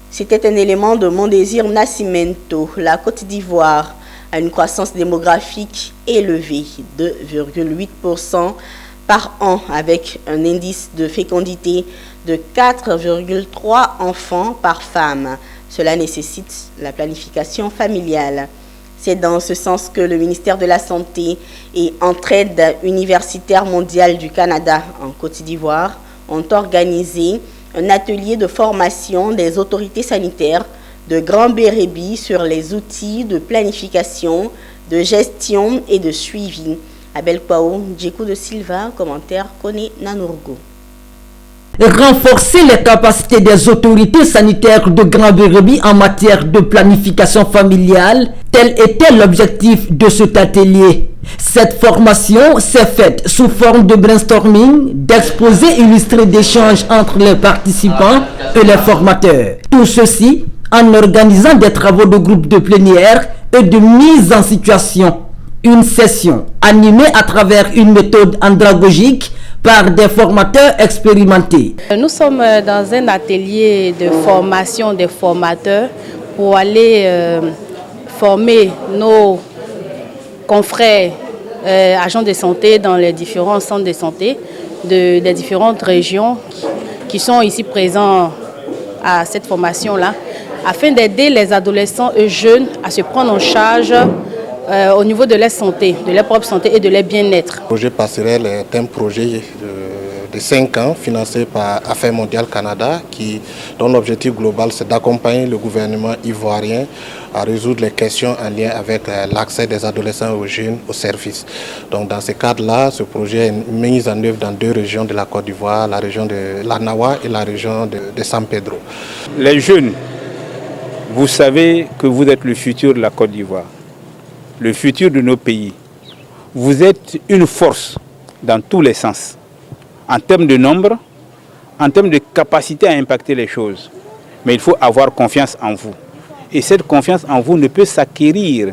C'était un élément de Mon Désir Nascimento. La Côte d'Ivoire a une croissance démographique élevée de 2,8% par an avec un indice de fécondité de 4,3 enfants par femme. Cela nécessite la planification familiale. C'est dans ce sens que le ministère de la Santé et Entraide universitaire mondiale du Canada en Côte d'Ivoire ont organisé un atelier de formation des autorités sanitaires de Grand Bérébi sur les outils de planification, de gestion et de suivi. Abel Kwao, Djekou de Silva, commentaire Kone Nanourgo. Renforcer les capacités des autorités sanitaires de Grand Bérébi en matière de planification familiale, tel était l'objectif de cet atelier. Cette formation s'est faite sous forme de brainstorming, d'exposés illustrés d'échanges entre les participants et les formateurs. Tout ceci en organisant des travaux de groupe de plénière et de mise en situation. Une session animée à travers une méthode andragogique par des formateurs expérimentés. Nous sommes dans un atelier de formation des formateurs pour aller former nos confrères agents de santé dans les différents centres de santé des différentes régions qui sont ici présents à cette formation-là, afin d'aider les adolescents et jeunes à se prendre en charge au niveau de leur santé, de leur propre santé et de leur bien-être. Le projet Passerelle est un projet de 5 ans financé par Affaires mondiales Canada dont l'objectif global c'est d'accompagner le gouvernement ivoirien à résoudre les questions en lien avec l'accès des adolescents et aux jeunes aux services. Donc dans ce cadre-là, ce projet est mis en œuvre dans 2 régions de la Côte d'Ivoire, la région de l'Anawa et la région de San Pedro. Les jeunes, vous savez que vous êtes le futur de la Côte d'Ivoire, le futur de nos pays. Vous êtes une force dans tous les sens, en termes de nombre, en termes de capacité à impacter les choses. Mais il faut avoir confiance en vous. Et cette confiance en vous ne peut s'acquérir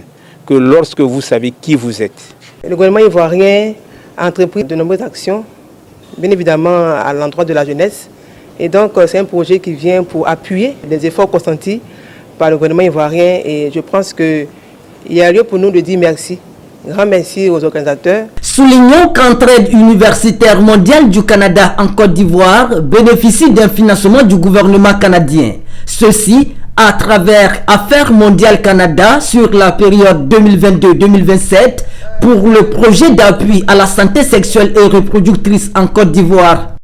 que lorsque vous savez qui vous êtes. Le gouvernement ivoirien a entrepris de nombreuses actions, bien évidemment à l'endroit de la jeunesse. Et donc c'est un projet qui vient pour appuyer les efforts consentis par le gouvernement ivoirien. Et je pense qu'il y a lieu pour nous de dire merci. Grand merci aux organisateurs. Soulignons qu'Entraide universitaire mondiale du Canada en Côte d'Ivoire bénéficie d'un financement du gouvernement canadien. Ceci à travers Affaires mondiales Canada sur la période 2022-2027 pour le projet d'appui à la santé sexuelle et reproductrice en Côte d'Ivoire.